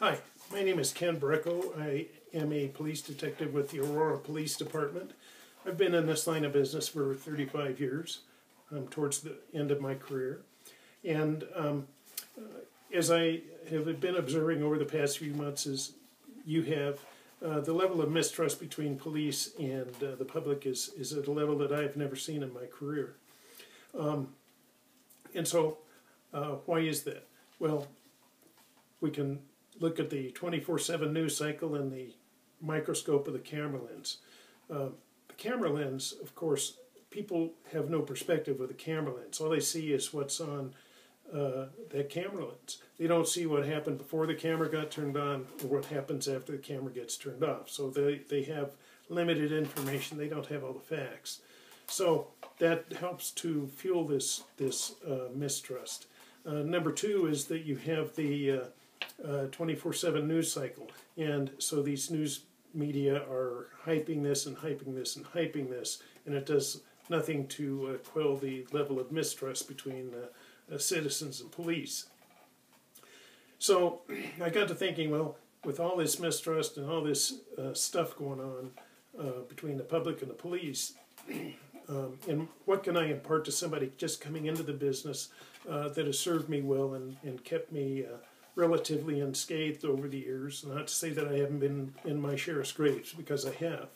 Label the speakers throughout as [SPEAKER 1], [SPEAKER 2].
[SPEAKER 1] Hi, my name is Ken Brecko. I am a police detective with the Aurora Police Department. I've been in this line of business for 35 years. I'm towards the end of my career. And as I have been observing over the past few months, is you have the level of mistrust between police and the public is at a level that I've never seen in my career. And so, why is that? Well, we can look at the 24/7 news cycle and the microscope of the camera lens. The camera lens, of course, people have no perspective with the camera lens. All they see is what's on that camera lens. They don't see what happened before the camera got turned on or what happens after the camera gets turned off. So they have limited information. They don't have all the facts. So that helps to fuel this mistrust. Number two is that you have the 24/7 news cycle. And so these news media are hyping this and hyping this and hyping this, and it does nothing to quell the level of mistrust between citizens and police. So I got to thinking, well, with all this mistrust and all this stuff going on between the public and the police, and what can I impart to somebody just coming into the business that has served me well and kept me relatively unscathed over the years? Not to say that I haven't been in my share of scrapes, because I have.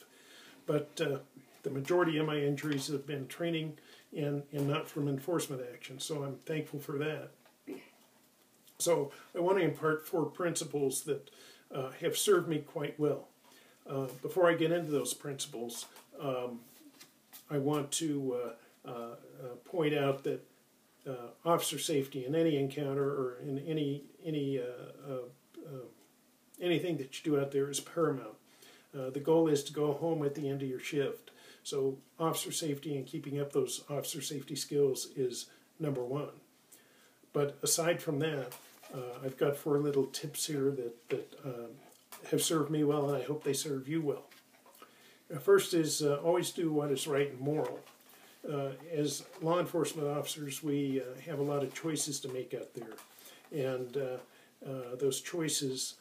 [SPEAKER 1] But the majority of my injuries have been training and not from enforcement action, so I'm thankful for that. So I want to impart 4 principles that have served me quite well. Before I get into those principles, I want to point out that officer safety in any encounter or in anything that you do out there is paramount. The goal is to go home at the end of your shift. So officer safety and keeping up those officer safety skills is number 1. But aside from that, I've got 4 little tips here that have served me well, and I hope they serve you well. First is always do what is right and moral. As law enforcement officers, we have a lot of choices to make out there, and those choices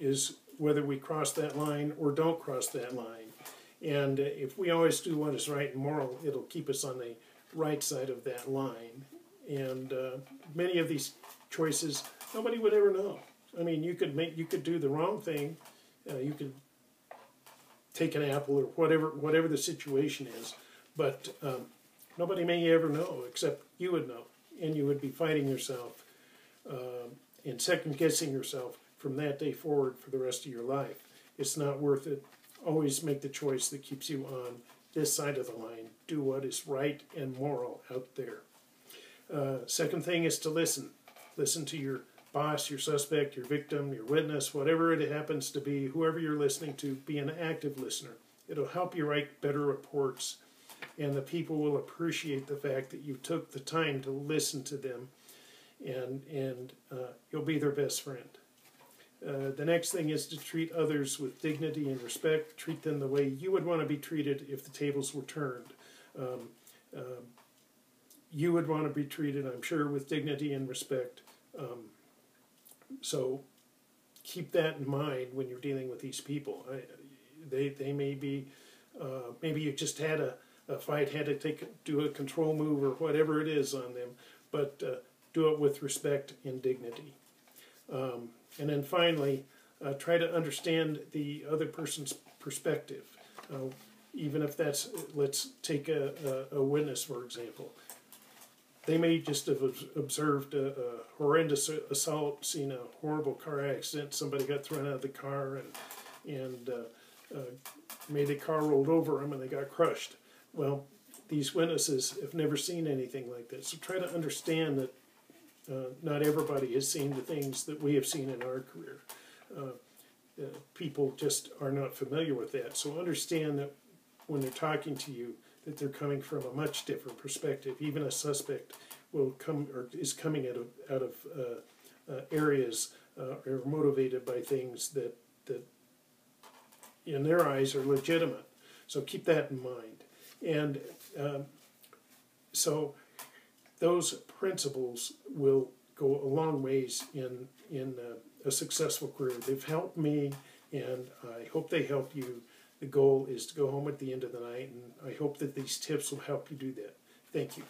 [SPEAKER 1] is whether we cross that line or don't cross that line. And if we always do what is right and moral, it'll keep us on the right side of that line. And many of these choices, nobody would ever know. I mean, you could do the wrong thing, you could take an apple or whatever the situation is, but nobody may ever know except you would know, and you would be fighting yourself and second-guessing yourself from that day forward for the rest of your life. It's not worth it. Always make the choice that keeps you on this side of the line. Do what is right and moral out there. Second thing is to listen. Listen to your boss, your suspect, your victim, your witness, whatever it happens to be, whoever you're listening to, be an active listener. It'll help you write better reports, and the people will appreciate the fact that you took the time to listen to them, and you'll be their best friend. The next thing is to treat others with dignity and respect. Treat them the way you would want to be treated if the tables were turned. You would want to be treated, I'm sure, with dignity and respect. So keep that in mind when you're dealing with these people. They may be, maybe you just had a fight, had to do a control move or whatever it is on them, but do it with respect and dignity. And then finally, try to understand the other person's perspective. Even if that's, let's take a witness, for example. They may just have observed a horrendous assault, seen a horrible car accident, somebody got thrown out of the car and made the car rolled over them and they got crushed. Well, these witnesses have never seen anything like that. So try to understand that not everybody has seen the things that we have seen in our career. People just are not familiar with that. So understand that when they're talking to you, that they're coming from a much different perspective. Even a suspect will come or is coming out of areas or motivated by things that in their eyes are legitimate. So keep that in mind. And so those principles will go a long ways in a successful career. They've helped me, and I hope they help you. The goal is to go home at the end of the night, and I hope that these tips will help you do that. Thank you.